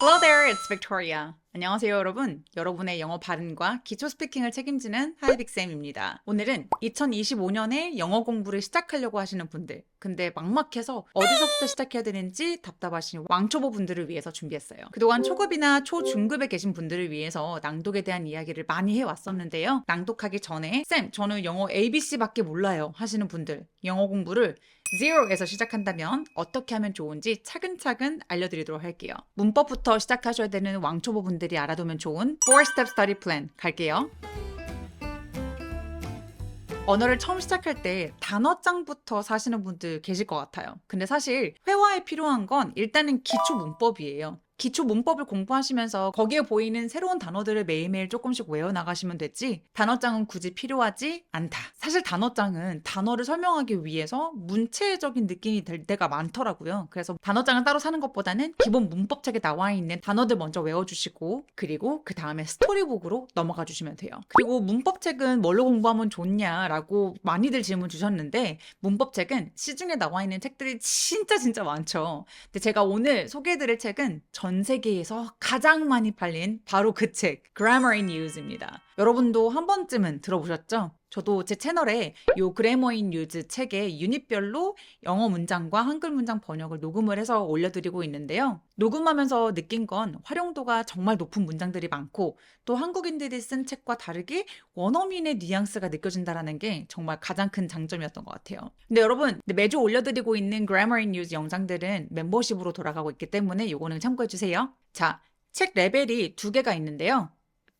Hello there, it's Victoria. 안녕하세요, 여러분. 여러분의 영어 발음과 기초 스피킹을 책임지는 하이빅쌤입니다. 오늘은 2025년에 영어 공부를 시작하려고 하시는 분들, 근데 막막해서 어디서부터 시작해야 되는지 답답하신 왕초보 분들을 위해서 준비했어요. 그동안 초급이나 초중급에 계신 분들을 위해서 낭독에 대한 이야기를 많이 해왔었는데요. 낭독하기 전에 쌤, 저는 영어 ABC밖에 몰라요 하시는 분들, 영어 공부를 zero에서 시작한다면 어떻게 하면 좋은지 차근차근 알려드리도록 할게요. 문법부터 시작하셔야 되는 왕초보 분들이 알아두면 좋은 4-step study plan 갈게요. 언어를 처음 시작할 때 단어장부터 사시는 분들 계실 것 같아요. 근데 사실 회화에 필요한 건 일단은 기초 문법이에요. 기초 문법을 공부하시면서 거기에 보이는 새로운 단어들을 매일매일 조금씩 외워나가시면 되지 단어장은 굳이 필요하지 않다. 사실 단어장은 단어를 설명하기 위해서 문체적인 느낌이 될 때가 많더라고요. 그래서 단어장을 따로 사는 것보다는 기본 문법책에 나와 있는 단어들 먼저 외워주시고 그리고 그 다음에 스토리북으로 넘어가 주시면 돼요. 그리고 문법책은 뭘로 공부하면 좋냐라고 많이들 질문 주셨는데 문법책은 시중에 나와 있는 책들이 진짜 많죠. 근데 제가 오늘 소개해드릴 책은 전 세계에서 가장 많이 팔린 바로 그 책, Grammar in Use입니다. 여러분도 한 번쯤은 들어보셨죠? 저도 제 채널에 요 Grammar in Use 책의 유닛별로 영어 문장과 한글 문장 번역을 녹음을 해서 올려드리고 있는데요. 녹음하면서 느낀 건 활용도가 정말 높은 문장들이 많고 또 한국인들이 쓴 책과 다르게 원어민의 뉘앙스가 느껴진다는 게 정말 가장 큰 장점이었던 것 같아요. 근데 여러분, 매주 올려드리고 있는 Grammar in Use 영상들은 멤버십으로 돌아가고 있기 때문에 요거는 참고해주세요. 자, 책 레벨이 두 개가 있는데요.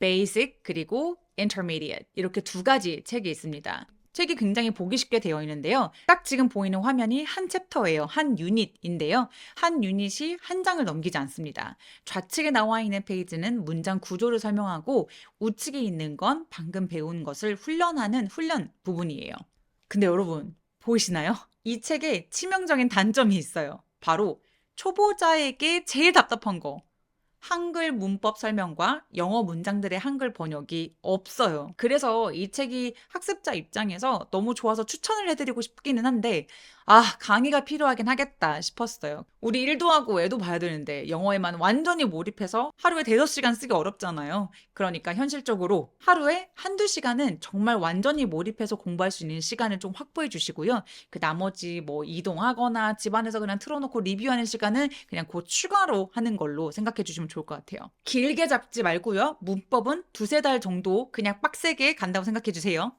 Basic 그리고 Intermediate 이렇게 두 가지 책이 있습니다. 책이 굉장히 보기 쉽게 되어 있는데요. 딱 지금 보이는 화면이 한 챕터예요. 한 유닛인데요. 한 유닛이 한 장을 넘기지 않습니다. 좌측에 나와 있는 페이지는 문장 구조를 설명하고 우측에 있는 건 방금 배운 것을 훈련하는 훈련 부분이에요. 근데 여러분 보이시나요? 이 책에 치명적인 단점이 있어요. 바로 초보자에게 제일 답답한 거. 한글 문법 설명과 영어 문장들의 한글 번역이 없어요. 그래서 이 책이 학습자 입장에서 너무 좋아서 추천을 해드리고 싶기는 한데 강의가 필요하긴 하겠다 싶었어요. 우리 일도 하고 애도 봐야 되는데 영어에만 완전히 몰입해서 하루에 5시간 쓰기 어렵잖아요. 그러니까 현실적으로 하루에 한두 시간은 정말 완전히 몰입해서 공부할 수 있는 시간을 좀 확보해 주시고요. 그 나머지 뭐 이동하거나 집안에서 그냥 틀어놓고 리뷰하는 시간은 그냥 그 추가로 하는 걸로 생각해 주시면 좋을 것 같아요. 길게 잡지 말고요. 문법은 2-3달 정도 그냥 빡세게 간다고 생각해 주세요.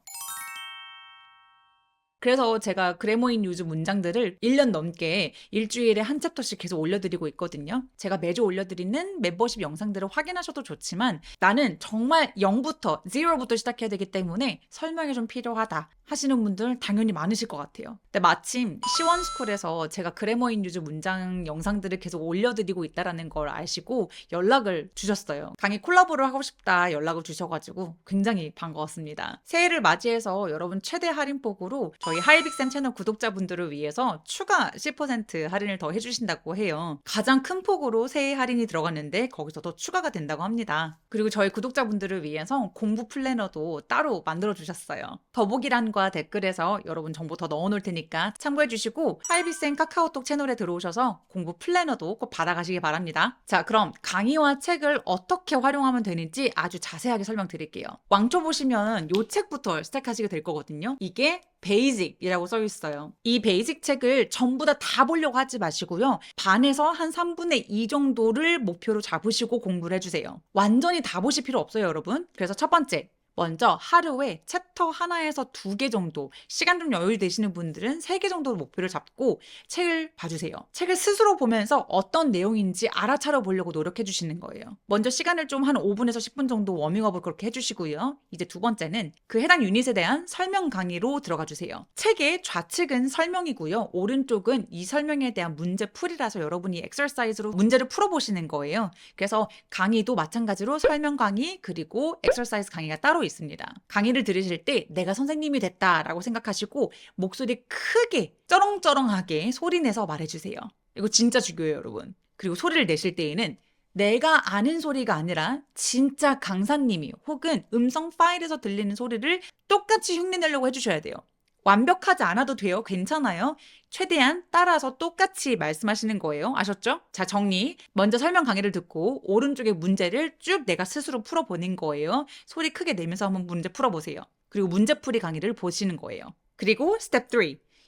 그래서 제가 그래머인 유즈 문장들을 1년 넘게 일주일에 한 챕터씩 계속 올려드리고 있거든요. 제가 매주 올려드리는 멤버십 영상들을 확인하셔도 좋지만 나는 정말 0부터, 0부터 시작해야 되기 때문에 설명이 좀 필요하다 하시는 분들 당연히 많으실 것 같아요. 근데 마침 시원스쿨에서 제가 그래머인 유즈 문장 영상들을 계속 올려드리고 있다는 걸 아시고 연락을 주셨어요. 강의 콜라보를 하고 싶다 연락을 주셔가지고 굉장히 반가웠습니다. 새해를 맞이해서 여러분 최대 할인폭으로 저희 하이빅쌤 채널 구독자분들을 위해서 추가 10% 할인을 더 해주신다고 해요. 가장 큰 폭으로 새해 할인이 들어갔는데 거기서 더 추가가 된다고 합니다. 그리고 저희 구독자분들을 위해서 공부 플래너도 따로 만들어 주셨어요. 더보기란과 댓글에서 여러분 정보 더 넣어놓을 테니까 참고해 주시고 하이빅쌤 카카오톡 채널에 들어오셔서 공부 플래너도 꼭 받아가시기 바랍니다. 자, 그럼 강의와 책을 어떻게 활용하면 되는지 아주 자세하게 설명드릴게요. 왕초 보시면 요 책부터 시작하시게 될 거거든요. 이게 베이직이라고 써 있어요. 이 베이직 책을 전부 다 보려고 하지 마시고요. 반에서 한 3분의 2 정도를 목표로 잡으시고 공부를 해주세요. 완전히 다 보실 필요 없어요, 여러분. 그래서 첫 번째, 먼저 하루에 챕터 하나에서 2개 정도 시간 좀 여유 되시는 분들은 3개 정도 목표를 잡고 책을 봐주세요. 책을 스스로 보면서 어떤 내용인지 알아차려 보려고 노력해 주시는 거예요. 먼저 시간을 좀 한 5분에서 10분 정도 워밍업을 그렇게 해주시고요. 이제 두 번째는 그 해당 유닛에 대한 설명 강의로 들어가 주세요. 책의 좌측은 설명이고요. 오른쪽은 이 설명에 대한 문제풀이라서 여러분이 엑서사이즈로 문제를 풀어보시는 거예요. 그래서 강의도 마찬가지로 설명 강의 그리고 엑서사이즈 강의가 따로 있습니다. 강의를 들으실 때 내가 선생님이 됐다라고 생각하시고 목소리 크게 쩌렁쩌렁하게 소리내서 말해주세요. 이거 진짜 중요해요, 여러분. 그리고 소리를 내실 때에는 내가 아는 소리가 아니라 진짜 강사님이 혹은 음성 파일에서 들리는 소리를 똑같이 흉내내려고 해주셔야 돼요. 완벽하지 않아도 돼요. 괜찮아요. 최대한 따라서 똑같이 말씀하시는 거예요. 아셨죠? 자, 정리. 먼저 설명 강의를 듣고 오른쪽에 문제를 쭉 내가 스스로 풀어보는 거예요. 소리 크게 내면서 한번 문제 풀어보세요. 그리고 문제풀이 강의를 보시는 거예요. 그리고 스텝 3.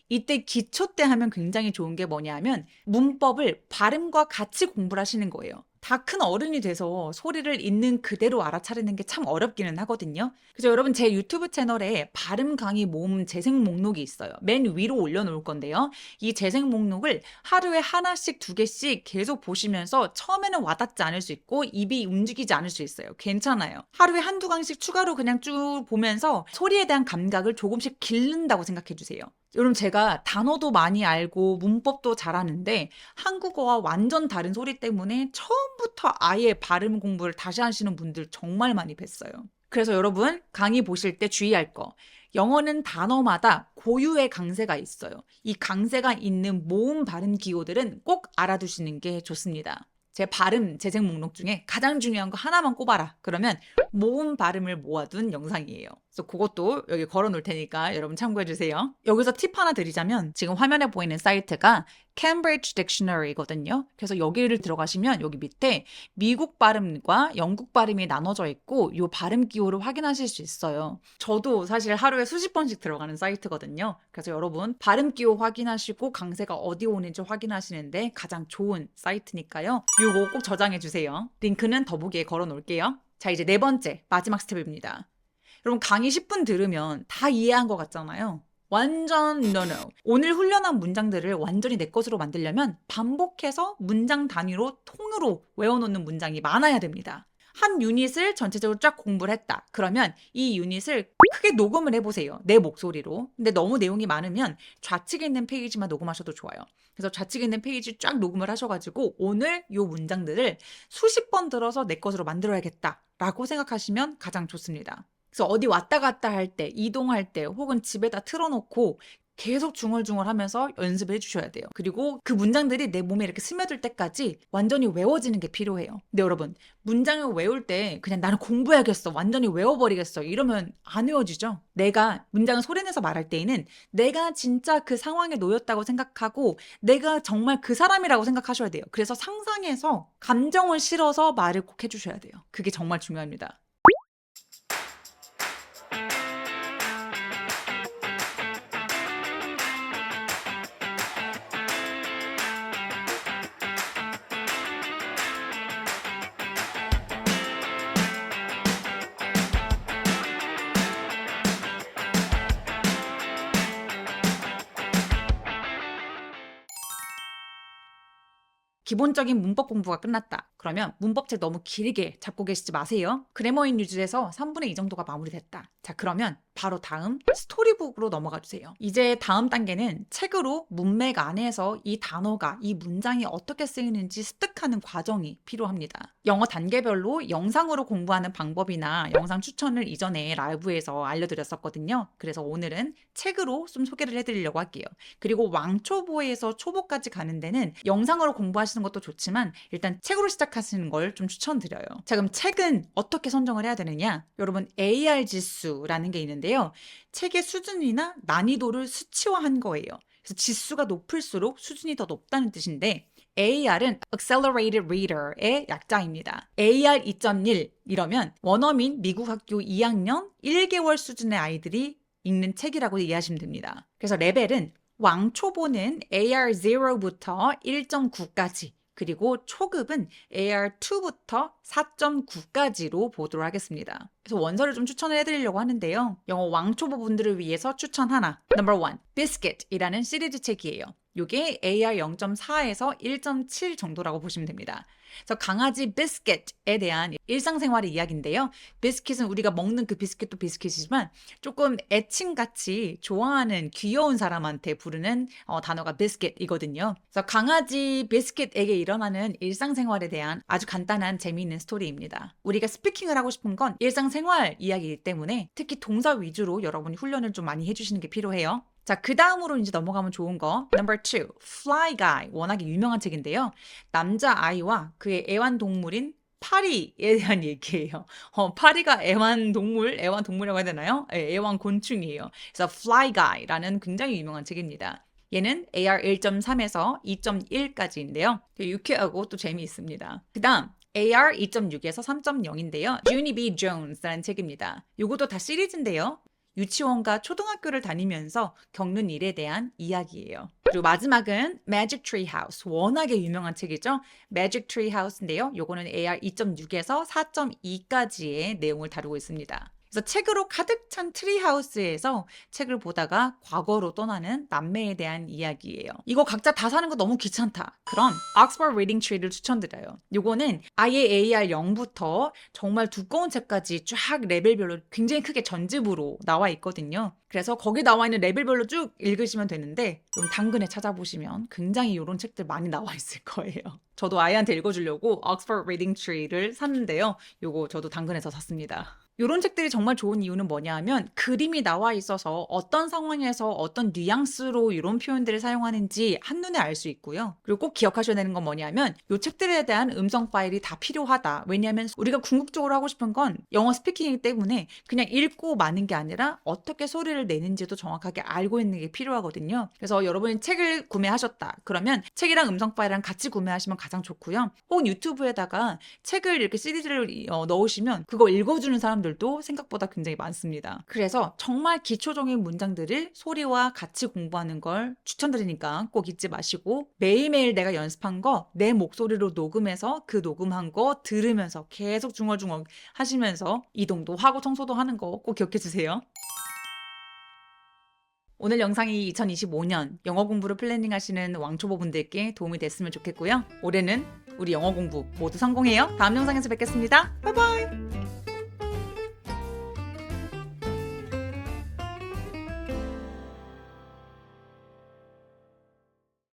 이때 기초 때 하면 굉장히 좋은 게 뭐냐면 문법을 발음과 같이 공부를 하시는 거예요. 다 큰 어른이 돼서 소리를 있는 그대로 알아차리는 게 참 어렵기는 하거든요. 그래서 여러분 제 유튜브 채널에 발음 강의 모음 재생 목록이 있어요. 맨 위로 올려놓을 건데요. 이 재생 목록을 하루에 하나씩 두 개씩 계속 보시면서 처음에는 와닿지 않을 수 있고 입이 움직이지 않을 수 있어요. 괜찮아요. 하루에 한두 강씩 추가로 그냥 쭉 보면서 소리에 대한 감각을 조금씩 기른다고 생각해 주세요. 여러분 제가 단어도 많이 알고 문법도 잘하는데 한국어와 완전 다른 소리 때문에 처음부터 아예 발음 공부를 다시 하시는 분들 정말 많이 뵀어요. 그래서 여러분 강의 보실 때 주의할 거. 영어는 단어마다 고유의 강세가 있어요. 이 강세가 있는 모음 발음 기호들은 꼭 알아두시는 게 좋습니다. 제 발음 재생 목록 중에 가장 중요한 거 하나만 꼽아라. 그러면 모음 발음을 모아둔 영상이에요. 그래서 그것도 여기 걸어 놓을 테니까 여러분 참고해 주세요. 여기서 팁 하나 드리자면 지금 화면에 보이는 사이트가 Cambridge Dictionary거든요. 그래서 여기를 들어가시면 여기 밑에 미국 발음과 영국 발음이 나눠져 있고 이 발음 기호를 확인하실 수 있어요. 저도 사실 하루에 수십 번씩 들어가는 사이트거든요. 그래서 여러분 발음 기호 확인하시고 강세가 어디 오는지 확인하시는데 가장 좋은 사이트니까요. 이거 꼭 저장해 주세요. 링크는 더보기에 걸어 놓을게요. 자, 이제 네 번째 마지막 스텝입니다. 여러분 강의 10분 들으면 다 이해한 것 같잖아요. 완전 no. 오늘 훈련한 문장들을 완전히 내 것으로 만들려면 반복해서 문장 단위로 통으로 외워놓는 문장이 많아야 됩니다. 한 유닛을 전체적으로 쫙 공부를 했다. 그러면 이 유닛을 크게 녹음을 해보세요. 내 목소리로. 근데 너무 내용이 많으면 좌측에 있는 페이지만 녹음하셔도 좋아요. 그래서 좌측에 있는 페이지 쫙 녹음을 하셔가지고 오늘 이 문장들을 수십 번 들어서 내 것으로 만들어야겠다라고 생각하시면 가장 좋습니다. 그래서 어디 왔다 갔다 할 때, 이동할 때, 혹은 집에다 틀어놓고 계속 중얼중얼 하면서 연습을 해주셔야 돼요. 그리고 그 문장들이 내 몸에 이렇게 스며들 때까지 완전히 외워지는 게 필요해요. 근데 여러분, 문장을 외울 때 그냥 나는 공부해야겠어. 완전히 외워버리겠어. 이러면 안 외워지죠? 내가 문장을 소리내서 말할 때에는 내가 진짜 그 상황에 놓였다고 생각하고 내가 정말 그 사람이라고 생각하셔야 돼요. 그래서 상상해서 감정을 실어서 말을 꼭 해주셔야 돼요. 그게 정말 중요합니다. 기본적인 문법 공부가 끝났다. 그러면 문법책 너무 길게 잡고 계시지 마세요. 그래머인 유즈에서 3분의 2 정도가 마무리됐다. 자, 그러면 바로 다음 스토리북으로 넘어가 주세요. 이제 다음 단계는 책으로 문맥 안에서 이 단어가, 이 문장이 어떻게 쓰이는지 습득하는 과정이 필요합니다. 영어 단계별로 영상으로 공부하는 방법이나 영상 추천을 이전에 라이브에서 알려드렸었거든요. 그래서 오늘은 책으로 좀 소개를 해드리려고 할게요. 그리고 왕초보에서 초보까지 가는 데는 영상으로 공부하시는 것도 좋지만 일단 책으로 시작하시는 걸 좀 추천드려요. 자, 그럼 책은 어떻게 선정을 해야 되느냐? 여러분 AR 지수라는 게 있는데요. 책의 수준이나 난이도를 수치화한 거예요. 그래서 지수가 높을수록 수준이 더 높다는 뜻인데 AR은 Accelerated Reader의 약자입니다. AR 2.1 이러면 원어민 미국 학교 2학년 1개월 수준의 아이들이 읽는 책이라고 이해하시면 됩니다. 그래서 레벨은 왕초보는 AR0부터 1.9까지 그리고 초급은 AR2부터 4.9까지로 보도록 하겠습니다. 그래서 원서를 좀 추천을 해드리려고 하는데요. 영어 왕초보 분들을 위해서 추천 하나. Number 1, Biscuit이라는 시리즈 책이에요. 이게 AR 0.4에서 1.7 정도라고 보시면 됩니다. 그래서 강아지 비스킷에 대한 일상생활의 이야기인데요. 비스킷은 우리가 먹는 그 비스킷도 비스킷이지만 조금 애칭같이 좋아하는 귀여운 사람한테 부르는 단어가 비스킷이거든요. 그래서 강아지 비스킷에게 일어나는 일상생활에 대한 아주 간단한 재미있는 스토리입니다. 우리가 스피킹을 하고 싶은 건 일상생활 이야기이기 때문에 특히 동사 위주로 여러분이 훈련을 좀 많이 해주시는 게 필요해요. 자, 그 다음으로 이제 넘어가면 좋은 거. Number 2, Fly Guy. 워낙에 유명한 책인데요. 남자 아이와 그의 애완동물인 파리에 대한 얘기예요. 파리가 애완동물이라고 해야 되나요? 네, 애완곤충이에요. 그래서 Fly Guy라는 굉장히 유명한 책입니다. 얘는 AR 1.3에서 2.1까지인데요. 되게 유쾌하고 또 재미있습니다. 그 다음 AR 2.6에서 3.0인데요. Junie B. Jones라는 책입니다. 요것도 다 시리즈인데요. 유치원과 초등학교를 다니면서 겪는 일에 대한 이야기예요. 그리고 마지막은 Magic Tree House. 워낙에 유명한 책이죠. Magic Tree House인데요. 요거는 AR 2.6에서 4.2까지의 내용을 다루고 있습니다. 그래서 책으로 가득 찬 트리하우스에서 책을 보다가 과거로 떠나는 남매에 대한 이야기예요. 이거 각자 다 사는 거 너무 귀찮다. 그럼 Oxford Reading Tree를 추천드려요. 요거는 아예 AR 0부터 정말 두꺼운 책까지 쫙 레벨별로 굉장히 크게 전집으로 나와 있거든요. 그래서 거기 나와 있는 레벨별로 쭉 읽으시면 되는데 좀 당근에 찾아보시면 굉장히 이런 책들 많이 나와 있을 거예요. 저도 아이한테 읽어주려고 Oxford Reading Tree를 샀는데요. 요거 저도 당근에서 샀습니다. 이런 책들이 정말 좋은 이유는 뭐냐 하면 그림이 나와 있어서 어떤 상황에서 어떤 뉘앙스로 이런 표현들을 사용하는지 한눈에 알 수 있고요. 그리고 꼭 기억하셔야 되는 건 뭐냐면 이 책들에 대한 음성 파일이 다 필요하다. 왜냐하면 우리가 궁극적으로 하고 싶은 건 영어 스피킹이기 때문에 그냥 읽고 마는 게 아니라 어떻게 소리를 내는지도 정확하게 알고 있는 게 필요하거든요. 그래서 여러분이 책을 구매하셨다. 그러면 책이랑 음성 파일이랑 같이 구매하시면 가장 좋고요. 혹은 유튜브에다가 책을 이렇게 CD를 넣으시면 그거 읽어주는 사람들 도 생각보다 굉장히 많습니다. 그래서 정말 기초적인 문장들을 소리와 같이 공부하는 걸 추천드리니까 꼭 잊지 마시고 매일매일 내가 연습한 거 내 목소리로 녹음해서 그 녹음한 거 들으면서 계속 중얼중얼 하시면서 이동도 하고 청소도 하는 거 꼭 기억해 주세요. 오늘 영상이 2025년 영어 공부를 플래닝 하시는 왕초보분들께 도움이 됐으면 좋겠고요. 올해는 우리 영어 공부 모두 성공해요. 다음 영상에서 뵙겠습니다. 바이바이.